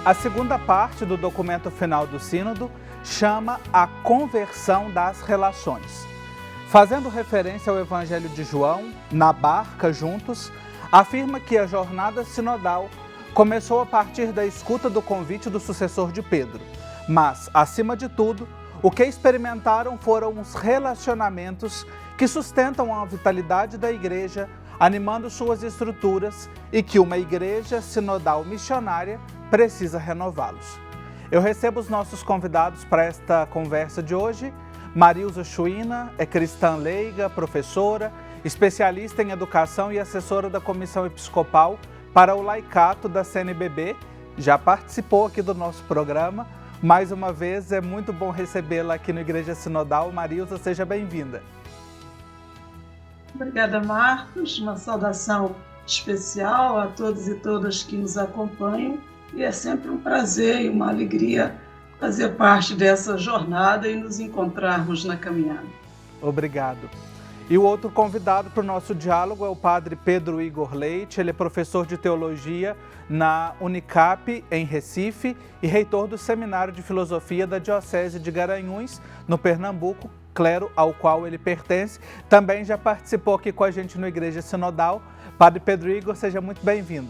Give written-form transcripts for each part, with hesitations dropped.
A segunda parte do documento final do Sínodo chama a conversão das relações. Fazendo referência ao Evangelho de João, na barca juntos, afirma que a jornada sinodal começou a partir da escuta do convite do sucessor de Pedro, mas, acima de tudo, o que experimentaram foram os relacionamentos que sustentam a vitalidade da igreja, animando suas estruturas e que uma igreja sinodal missionária precisa renová-los. Eu recebo os nossos convidados para esta conversa de hoje. Marilza Chuina é cristã leiga, professora, especialista em educação e assessora da Comissão Episcopal para o Laicato da CNBB. Já participou aqui do nosso programa. Mais uma vez, é muito bom recebê-la aqui no Igreja Sinodal. Marilza, seja bem-vinda. Obrigada, Marcos. Uma saudação especial a todos e todas que nos acompanham. E é sempre um prazer e uma alegria fazer parte dessa jornada e nos encontrarmos na caminhada. Obrigado. E o outro convidado para o nosso diálogo é o padre Pedro Igor Leite. Ele é professor de teologia na Unicap, em Recife, e reitor do Seminário de Filosofia da Diocese de Garanhuns, no Pernambuco, clero ao qual ele pertence. Também já participou aqui com a gente no Igreja Sinodal. Padre Pedro Igor, seja muito bem-vindo.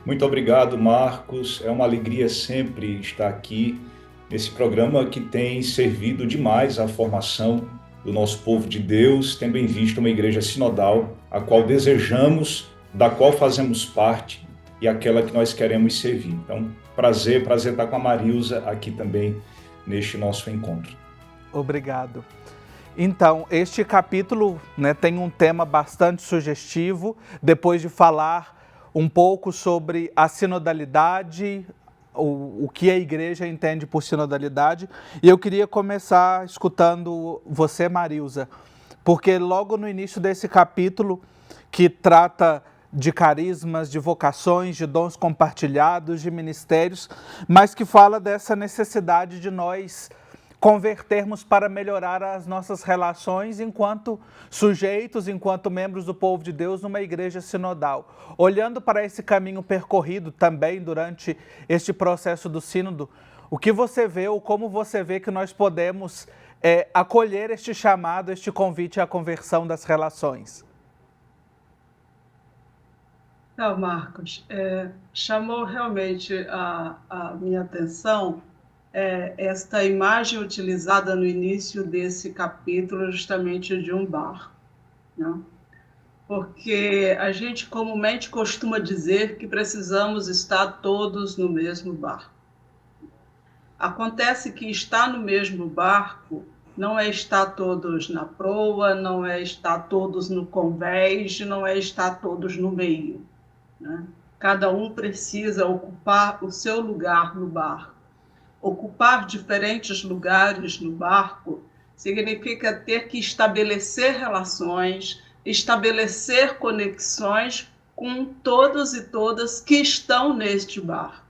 Muito obrigado, Marcos. É uma alegria sempre estar aqui nesse programa que tem servido demais à formação do nosso povo de Deus, tendo em vista uma igreja sinodal, a qual desejamos, da qual fazemos parte e aquela que nós queremos servir. Então, prazer estar com a Marilza aqui também neste nosso encontro. Obrigado. Então, este capítulo, tem um tema bastante sugestivo. Depois de falar um pouco sobre a sinodalidade, o que a igreja entende por sinodalidade. E eu queria começar escutando você, Marilza, porque logo no início desse capítulo, que trata de carismas, de vocações, de dons compartilhados, de ministérios, mas que fala dessa necessidade de nós convertermos para melhorar as nossas relações enquanto sujeitos, enquanto membros do povo de Deus numa igreja sinodal. Olhando para esse caminho percorrido também durante este processo do sínodo, o que você vê ou como você vê que nós podemos acolher este chamado, este convite à conversão das relações? Então, Marcos, chamou realmente a minha atenção esta imagem utilizada no início desse capítulo, justamente de um barco, né? Porque a gente comumente costuma dizer que precisamos estar todos no mesmo barco. Acontece que estar no mesmo barco não é estar todos na proa, não é estar todos no convés, não é estar todos no meio, né? Cada um precisa ocupar o seu lugar no barco. Ocupar diferentes lugares no barco significa ter que estabelecer relações, estabelecer conexões com todos e todas que estão neste barco,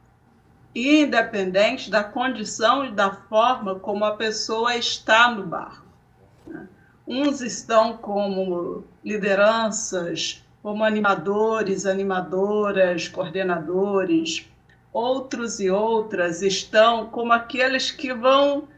independente da condição e da forma como a pessoa está no barco, né? Uns estão como lideranças, como animadores, animadoras, coordenadores. Outros e outras estão como aqueles que vão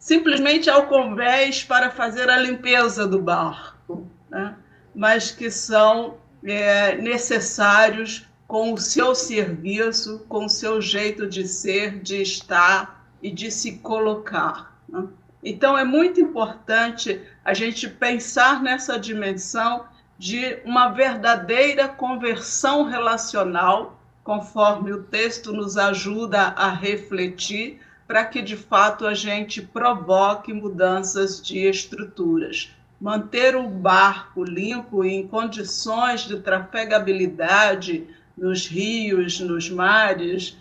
simplesmente ao convés para fazer a limpeza do barco, né? Mas que são necessários com o seu serviço, com o seu jeito de ser, de estar e de se colocar, né? Então, é muito importante a gente pensar nessa dimensão de uma verdadeira conversão relacional, conforme o texto nos ajuda a refletir, para que, de fato, a gente provoque mudanças de estruturas. Manter o barco limpo e em condições de trafegabilidade nos rios, nos mares,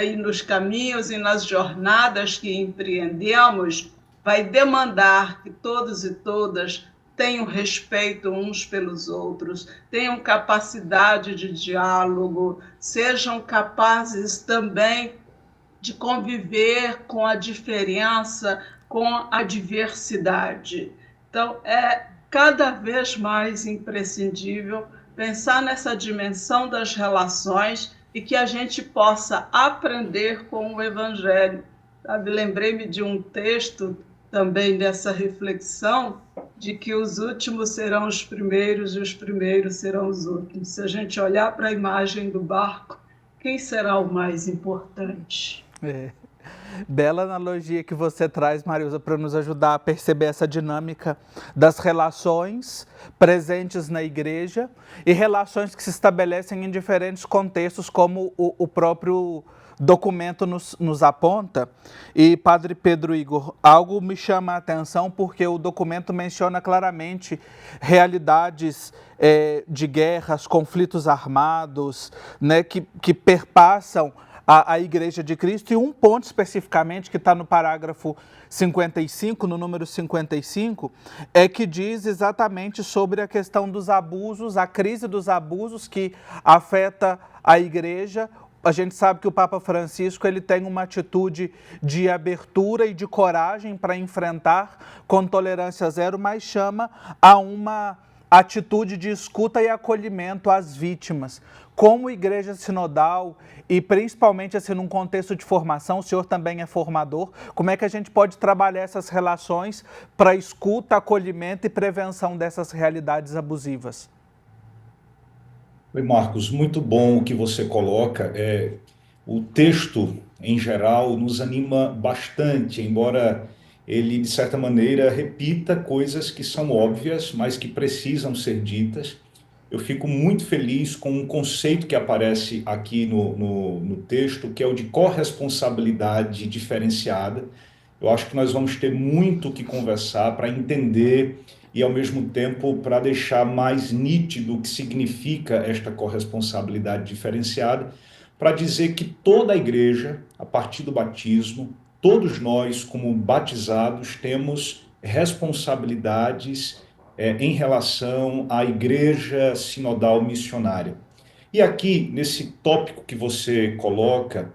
e nos caminhos e nas jornadas que empreendemos, vai demandar que todos e todas tenham respeito uns pelos outros, tenham capacidade de diálogo, sejam capazes também de conviver com a diferença, com a diversidade. Então, é cada vez mais imprescindível pensar nessa dimensão das relações e que a gente possa aprender com o Evangelho. Sabe? Lembrei-me de um texto também dessa reflexão, de que os últimos serão os primeiros e os primeiros serão os últimos. Se a gente olhar para a imagem do barco, quem será o mais importante? Bela analogia que você traz, Marilza, para nos ajudar a perceber essa dinâmica das relações presentes na igreja e relações que se estabelecem em diferentes contextos, como o próprio documento nos aponta. E, Padre Pedro Igor, algo me chama a atenção porque o documento menciona claramente realidades de guerras, conflitos armados, né, que perpassam a Igreja de Cristo, e um ponto especificamente que está no parágrafo 55, no número 55, é que diz exatamente sobre a questão dos abusos, a crise dos abusos que afeta a Igreja. A gente sabe que o Papa Francisco ele tem uma atitude de abertura e de coragem para enfrentar com tolerância zero, mas chama a uma atitude de escuta e acolhimento às vítimas. Como igreja sinodal e principalmente assim num contexto de formação, o senhor também é formador, como é que a gente pode trabalhar essas relações para escuta, acolhimento e prevenção dessas realidades abusivas? Oi, Marcos, muito bom o que você coloca. O texto, em geral, nos anima bastante, embora ele, de certa maneira, repita coisas que são óbvias, mas que precisam ser ditas. Eu fico muito feliz com um conceito que aparece aqui no texto, que é o de corresponsabilidade diferenciada. Eu acho que nós vamos ter muito que conversar para entender e, ao mesmo tempo, para deixar mais nítido o que significa esta corresponsabilidade diferenciada, para dizer que toda a igreja, a partir do batismo, todos nós, como batizados, temos responsabilidades em relação à igreja sinodal missionária. E aqui, nesse tópico que você coloca,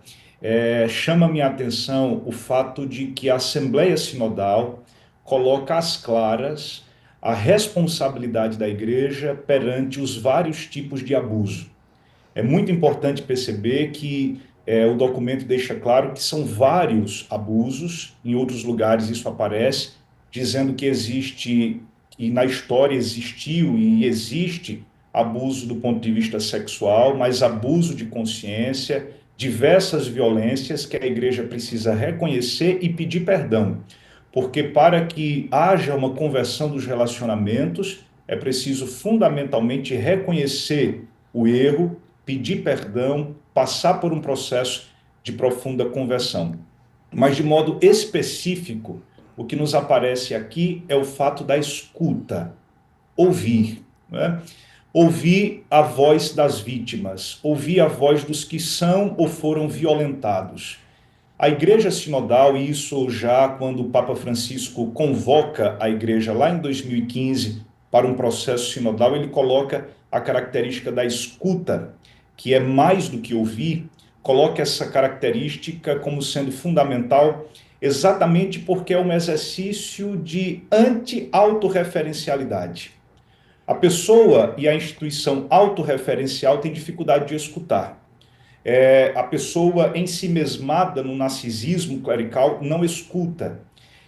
chama minha atenção o fato de que a Assembleia Sinodal coloca às claras a responsabilidade da igreja perante os vários tipos de abuso. É muito importante perceber que o documento deixa claro que são vários abusos, em outros lugares isso aparece, dizendo que existe, e na história existiu e existe, abuso do ponto de vista sexual, mas abuso de consciência, diversas violências que a igreja precisa reconhecer e pedir perdão. Porque para que haja uma conversão dos relacionamentos, é preciso fundamentalmente reconhecer o erro, pedir perdão, passar por um processo de profunda conversão. Mas de modo específico, o que nos aparece aqui é o fato da escuta, ouvir, né? Ouvir a voz das vítimas, ouvir a voz dos que são ou foram violentados. A Igreja Sinodal, e isso já quando o Papa Francisco convoca a Igreja lá em 2015 para um processo sinodal, ele coloca a característica da escuta, que é mais do que ouvir, coloca essa característica como sendo fundamental exatamente porque é um exercício de anti-autorreferencialidade. A pessoa e a instituição autorreferencial têm dificuldade de escutar. A pessoa ensimesmada no narcisismo clerical não escuta.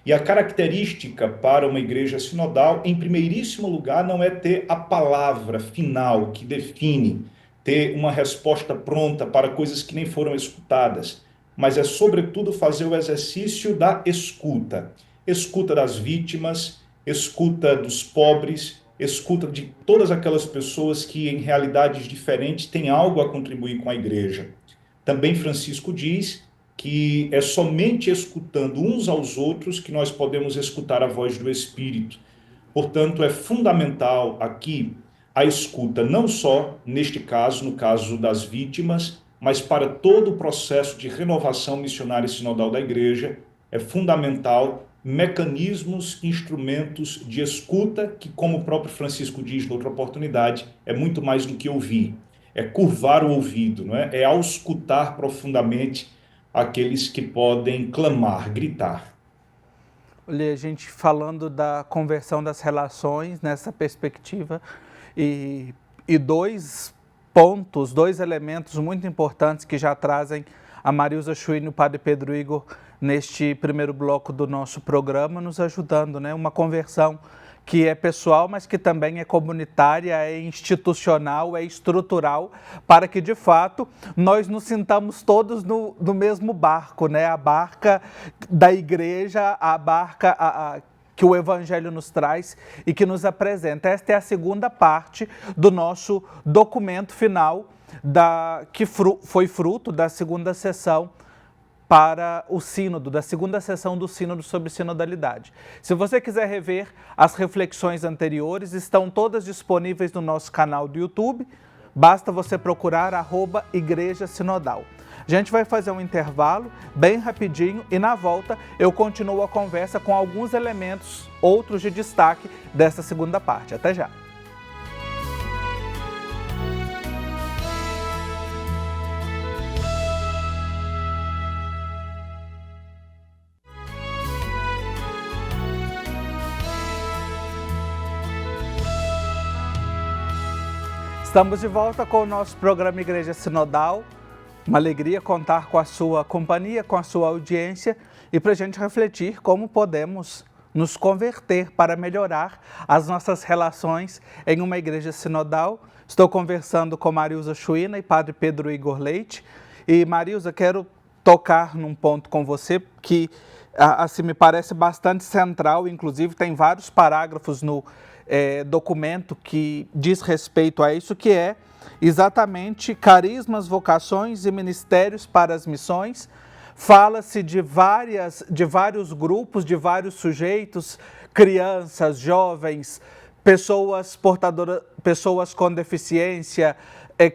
E a característica para uma igreja sinodal, em primeiríssimo lugar, não é ter a palavra final que define, ter uma resposta pronta para coisas que nem foram escutadas, mas é, sobretudo, fazer o exercício da escuta. Escuta das vítimas, escuta dos pobres, escuta de todas aquelas pessoas que, em realidades diferentes, têm algo a contribuir com a igreja. Também Francisco diz que é somente escutando uns aos outros que nós podemos escutar a voz do Espírito. Portanto, é fundamental aqui a escuta, não só neste caso, no caso das vítimas, mas para todo o processo de renovação missionária e sinodal da igreja, é fundamental mecanismos, instrumentos de escuta, que, como o próprio Francisco diz noutra oportunidade, é muito mais do que ouvir, é curvar o ouvido, não é? É auscultar profundamente aqueles que podem clamar, gritar. Olha, a gente falando da conversão das relações nessa perspectiva, e dois pontos, 2 elementos muito importantes que já trazem a Marilza Schwinn e o Padre Pedro Igor neste primeiro bloco do nosso programa, nos ajudando, né? Uma conversão que é pessoal, mas que também é comunitária, é institucional, é estrutural, para que, de fato, nós nos sintamos todos no mesmo barco, né? A barca da igreja, a barca que o Evangelho nos traz e que nos apresenta. Esta é a segunda parte do nosso documento final, que foi fruto da segunda sessão para o sínodo, da segunda sessão do sínodo sobre sinodalidade. Se você quiser rever as reflexões anteriores, estão todas disponíveis no nosso canal do YouTube, basta você procurar @Igreja Sinodal. A gente vai fazer um intervalo bem rapidinho e na volta eu continuo a conversa com alguns elementos, outros de destaque dessa segunda parte. Até já! Estamos de volta com o nosso programa Igreja Sinodal. Uma alegria contar com a sua companhia, com a sua audiência e para a gente refletir como podemos nos converter para melhorar as nossas relações em uma igreja sinodal. Estou conversando com Marilza Schwinn e Padre Pedro Igor Leite. E Marilza, quero tocar num ponto com você que assim, me parece bastante central, inclusive tem vários parágrafos no documento que diz respeito a isso, que é exatamente carismas, vocações e ministérios para as missões. Fala-se de vários grupos, de vários sujeitos, crianças, jovens, pessoas com deficiência,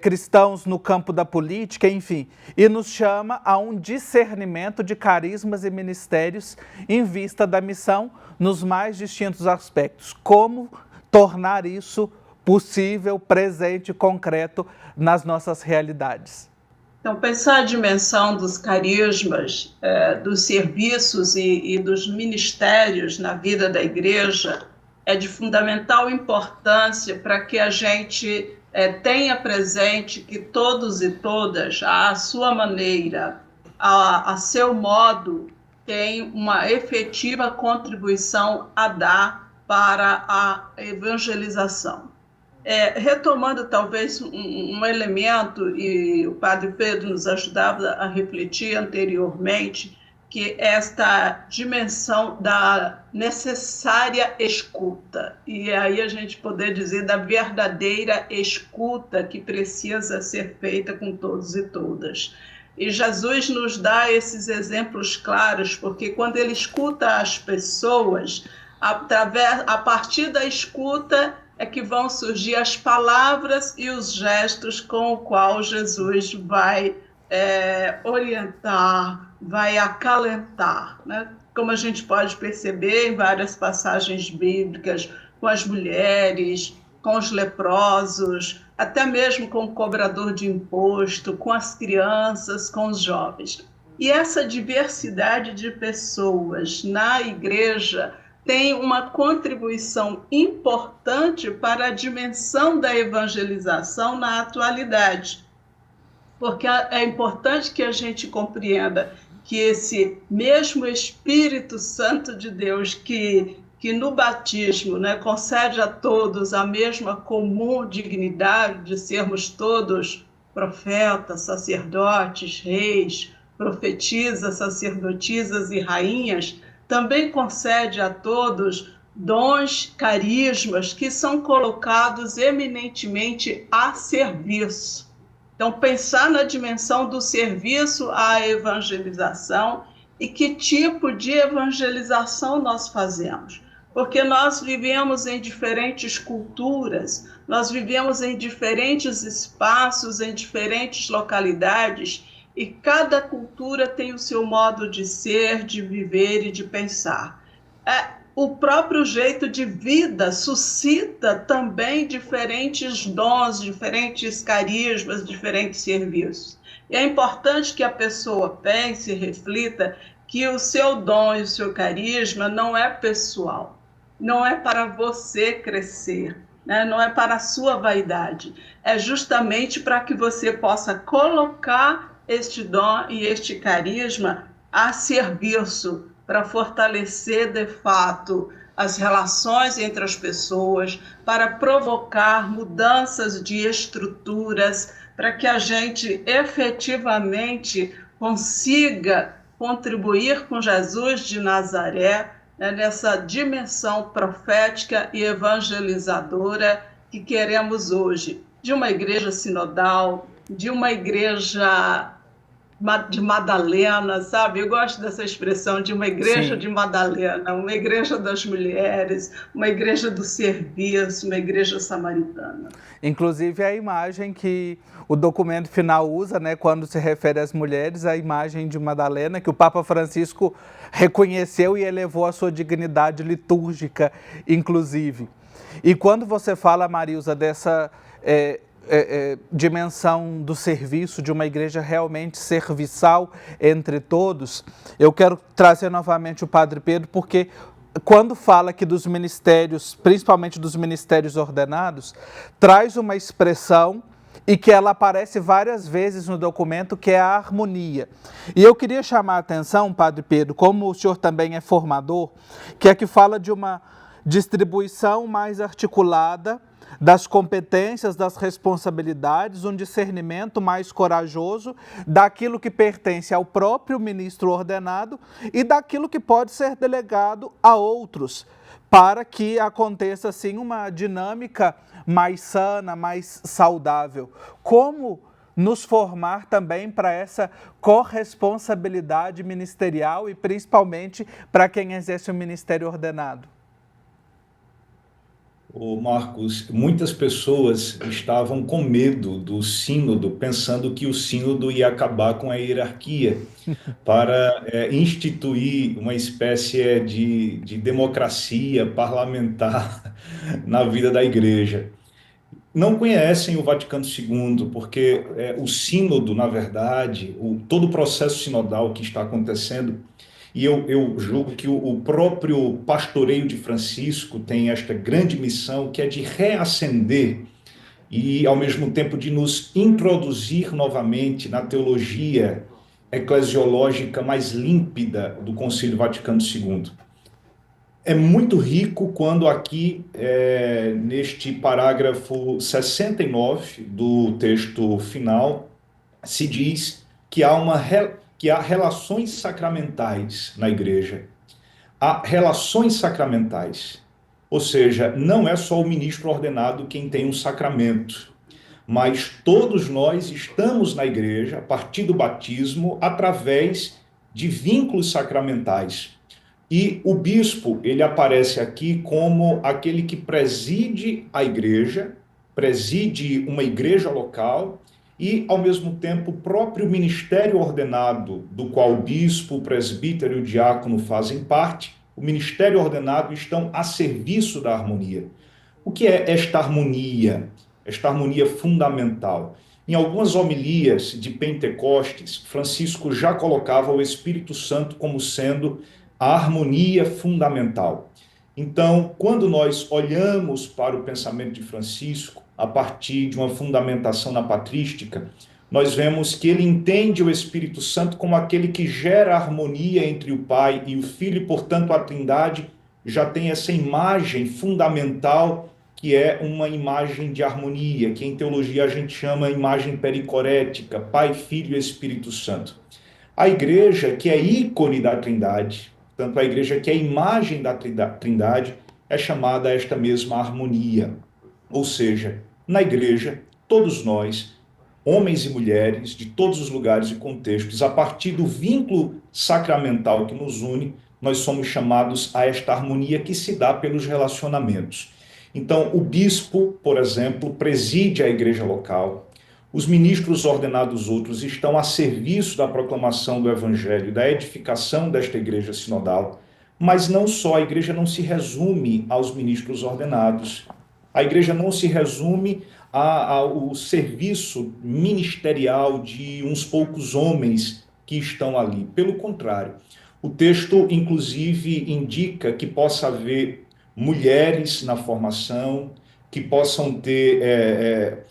cristãos no campo da política, enfim, e nos chama a um discernimento de carismas e ministérios em vista da missão nos mais distintos aspectos. Como tornar isso possível, presente, concreto nas nossas realidades? Então, pensar a dimensão dos carismas, dos serviços e dos ministérios na vida da igreja é de fundamental importância para que a gente tenha presente que todos e todas, à sua maneira, a seu modo, têm uma efetiva contribuição a dar para a evangelização. Retomando talvez um elemento, e o Padre Pedro nos ajudava a refletir anteriormente, que esta dimensão da necessária escuta, e aí a gente poder dizer da verdadeira escuta que precisa ser feita com todos e todas. E Jesus nos dá esses exemplos claros, porque quando ele escuta as pessoas, a partir da escuta é que vão surgir as palavras e os gestos com o qual Jesus vai orientar, vai acalentar, né? Como a gente pode perceber em várias passagens bíblicas, com as mulheres, com os leprosos, até mesmo com o cobrador de imposto, com as crianças, com os jovens. E essa diversidade de pessoas na igreja tem uma contribuição importante para a dimensão da evangelização na atualidade. Porque é importante que a gente compreenda que esse mesmo Espírito Santo de Deus que no batismo, né, concede a todos a mesma comum dignidade de sermos todos profetas, sacerdotes, reis, profetisas, sacerdotisas e rainhas, também concede a todos dons, carismas que são colocados eminentemente a serviço. Então, pensar na dimensão do serviço à evangelização e que tipo de evangelização nós fazemos. Porque nós vivemos em diferentes culturas, nós vivemos em diferentes espaços, em diferentes localidades, e cada cultura tem o seu modo de ser, de viver e de pensar. O próprio jeito de vida suscita também diferentes dons, diferentes carismas, diferentes serviços. E é importante que a pessoa pense e reflita que o seu dom e o seu carisma não é pessoal, não é para você crescer, né? Não é para a sua vaidade, é justamente para que você possa colocar este dom e este carisma a serviço, para fortalecer de fato as relações entre as pessoas, para provocar mudanças de estruturas, para que a gente efetivamente consiga contribuir com Jesus de Nazaré, né, nessa dimensão profética e evangelizadora que queremos hoje, de uma igreja sinodal, de uma igreja de Madalena, sabe? Eu gosto dessa expressão de uma igreja Sim. de Madalena, uma igreja das mulheres, uma igreja do serviço, uma igreja samaritana. Inclusive a imagem que o documento final usa, né, quando se refere às mulheres, a imagem de Madalena, que o Papa Francisco reconheceu e elevou a sua dignidade litúrgica, inclusive. E quando você fala, Marilza, dessa dimensão do serviço, de uma igreja realmente serviçal entre todos, eu quero trazer novamente o Padre Pedro, porque quando fala aqui dos ministérios, principalmente dos ministérios ordenados, traz uma expressão e que ela aparece várias vezes no documento, que é a harmonia. E eu queria chamar a atenção, Padre Pedro, como o senhor também é formador, que aqui fala de uma distribuição mais articulada das competências, das responsabilidades, um discernimento mais corajoso daquilo que pertence ao próprio ministro ordenado e daquilo que pode ser delegado a outros, para que aconteça assim uma dinâmica mais sana, mais saudável. Como nos formar também para essa corresponsabilidade ministerial e principalmente para quem exerce o ministério ordenado? Ô Marcos, muitas pessoas estavam com medo do sínodo, pensando que o sínodo ia acabar com a hierarquia para instituir uma espécie de democracia parlamentar na vida da igreja. Não conhecem o Vaticano II, porque o sínodo, na verdade, todo o processo sinodal que está acontecendo, e eu julgo que o próprio pastoreio de Francisco tem esta grande missão, que é de reacender e, ao mesmo tempo, de nos introduzir novamente na teologia eclesiológica mais límpida do Concílio Vaticano II. É muito rico quando aqui, neste parágrafo 69 do texto final, se diz que há relações sacramentais na igreja. Há relações sacramentais, ou seja, não é só o ministro ordenado quem tem um sacramento, mas todos nós estamos na igreja, a partir do batismo, através de vínculos sacramentais. E o bispo, ele aparece aqui como aquele que preside a igreja, preside uma igreja local e, ao mesmo tempo, o próprio ministério ordenado, do qual o bispo, o presbítero e o diácono fazem parte, o ministério ordenado estão a serviço da harmonia. O que é esta harmonia? Esta harmonia fundamental. Em algumas homilias de Pentecostes, Francisco já colocava o Espírito Santo como sendo a harmonia fundamental. Então, quando nós olhamos para o pensamento de Francisco, a partir de uma fundamentação na patrística, nós vemos que ele entende o Espírito Santo como aquele que gera harmonia entre o Pai e o Filho, e, portanto, a Trindade já tem essa imagem fundamental, que é uma imagem de harmonia, que em teologia a gente chama imagem pericorética, Pai, Filho e Espírito Santo. A igreja, que é ícone da Trindade, tanto a igreja que é a imagem da Trindade, é chamada a esta mesma harmonia. Ou seja, na igreja, todos nós, homens e mulheres, de todos os lugares e contextos, a partir do vínculo sacramental que nos une, nós somos chamados a esta harmonia que se dá pelos relacionamentos. Então, o bispo, por exemplo, preside a igreja local. Os ministros ordenados outros estão a serviço da proclamação do Evangelho, da edificação desta igreja sinodal. Mas não só, a igreja não se resume aos ministros ordenados. A igreja não se resume ao serviço ministerial de uns poucos homens que estão ali. Pelo contrário, o texto, inclusive, indica que possa haver mulheres na formação, que possam ter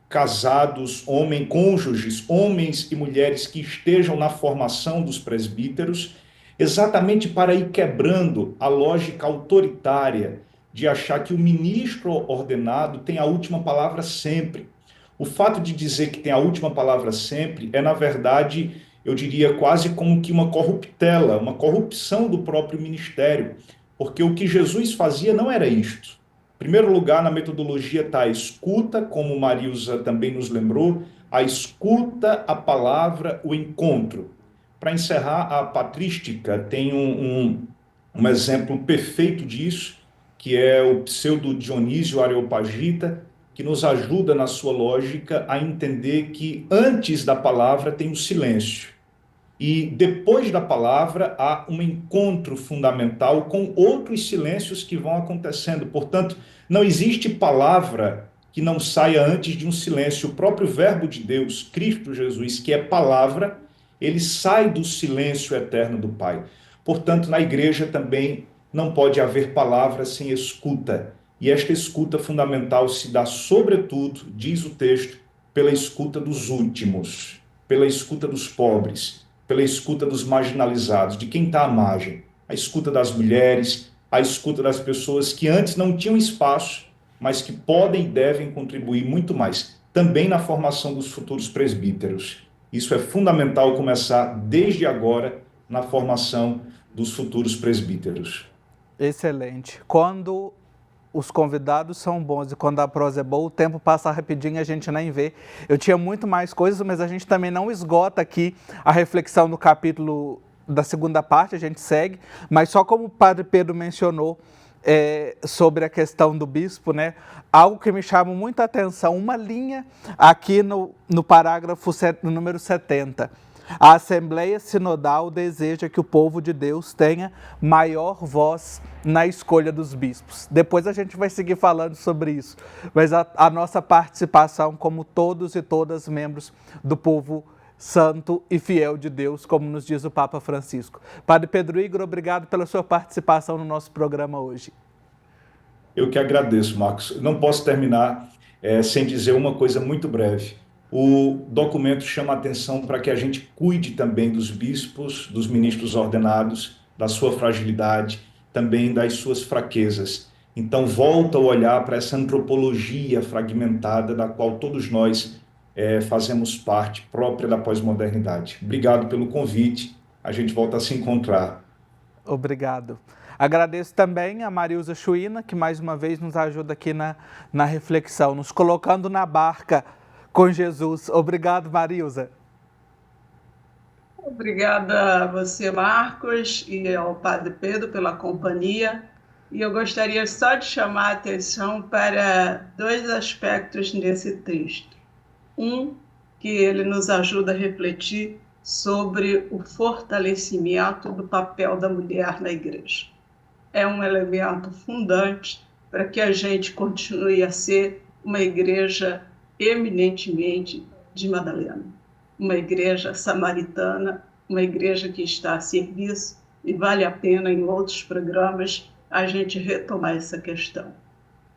casados, cônjuges, homens e mulheres que estejam na formação dos presbíteros, exatamente para ir quebrando a lógica autoritária de achar que o ministro ordenado tem a última palavra sempre. O fato de dizer que tem a última palavra sempre é, na verdade, eu diria quase como que uma corruptela, uma corrupção do próprio ministério, porque o que Jesus fazia não era isto. Em primeiro lugar, na metodologia está a escuta, como Marilza também nos lembrou, a escuta, a palavra, o encontro. Para encerrar, a patrística tem um exemplo perfeito disso, que é o pseudo Dionísio Areopagita, que nos ajuda na sua lógica a entender que antes da palavra tem o silêncio. E depois da palavra há um encontro fundamental com outros silêncios que vão acontecendo. Portanto, não existe palavra que não saia antes de um silêncio. O próprio verbo de Deus, Cristo Jesus, que é palavra, ele sai do silêncio eterno do Pai. Portanto, na igreja também não pode haver palavra sem escuta. E esta escuta fundamental se dá, sobretudo, diz o texto, pela escuta dos últimos, pela escuta dos pobres, pela escuta dos marginalizados, de quem está à margem, a escuta das mulheres, a escuta das pessoas que antes não tinham espaço, mas que podem e devem contribuir muito mais, também na formação dos futuros presbíteros. Isso é fundamental começar desde agora na formação dos futuros presbíteros. Excelente. Quando os convidados são bons e quando a prosa é boa, o tempo passa rapidinho e a gente nem vê. Eu tinha muito mais coisas, mas a gente também não esgota aqui a reflexão no capítulo da segunda parte, a gente segue, mas só como o Padre Pedro mencionou sobre a questão do bispo, né? Algo que me chama muita atenção, uma linha aqui no parágrafo no número 70. A Assembleia Sinodal deseja que o povo de Deus tenha maior voz na escolha dos bispos. Depois a gente vai seguir falando sobre isso, mas a nossa participação como todos e todas membros do povo santo e fiel de Deus, como nos diz o Papa Francisco. Padre Pedro Igor, obrigado pela sua participação no nosso programa hoje. Eu que agradeço, Marcos. Não posso terminar sem dizer uma coisa muito breve. O documento chama a atenção para que a gente cuide também dos bispos, dos ministros ordenados, da sua fragilidade, também das suas fraquezas. Então, volta a olhar para essa antropologia fragmentada da qual todos nós fazemos parte, própria da pós-modernidade. Obrigado pelo convite. A gente volta a se encontrar. Obrigado. Agradeço também a Marilza Chuina, que mais uma vez nos ajuda aqui na reflexão, nos colocando na barca com Jesus. Obrigado, Marilza. Obrigada a você, Marcos, e ao Padre Pedro pela companhia. E eu gostaria só de chamar a atenção para dois aspectos nesse texto. Um, que ele nos ajuda a refletir sobre o fortalecimento do papel da mulher na igreja. É um elemento fundante para que a gente continue a ser uma igreja eminentemente de Madalena, uma igreja samaritana, uma igreja que está a serviço, e vale a pena em outros programas a gente retomar essa questão.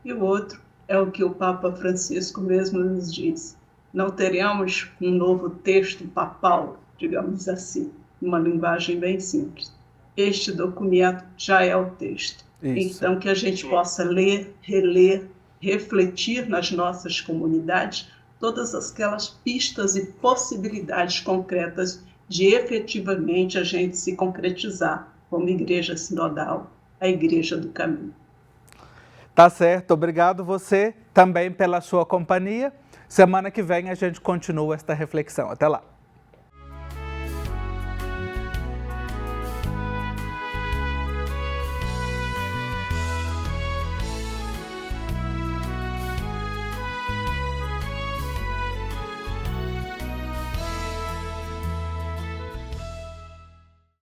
E o outro é o que o Papa Francisco mesmo nos diz: não teremos um novo texto papal, digamos assim, uma linguagem bem simples. Este documento já é o texto. Isso. Então, que a gente possa ler, reler, refletir nas nossas comunidades todas aquelas pistas e possibilidades concretas de efetivamente a gente se concretizar como igreja sinodal, a igreja do caminho. Tá certo, obrigado você também pela sua companhia. Semana que vem a gente continua esta reflexão. Até lá.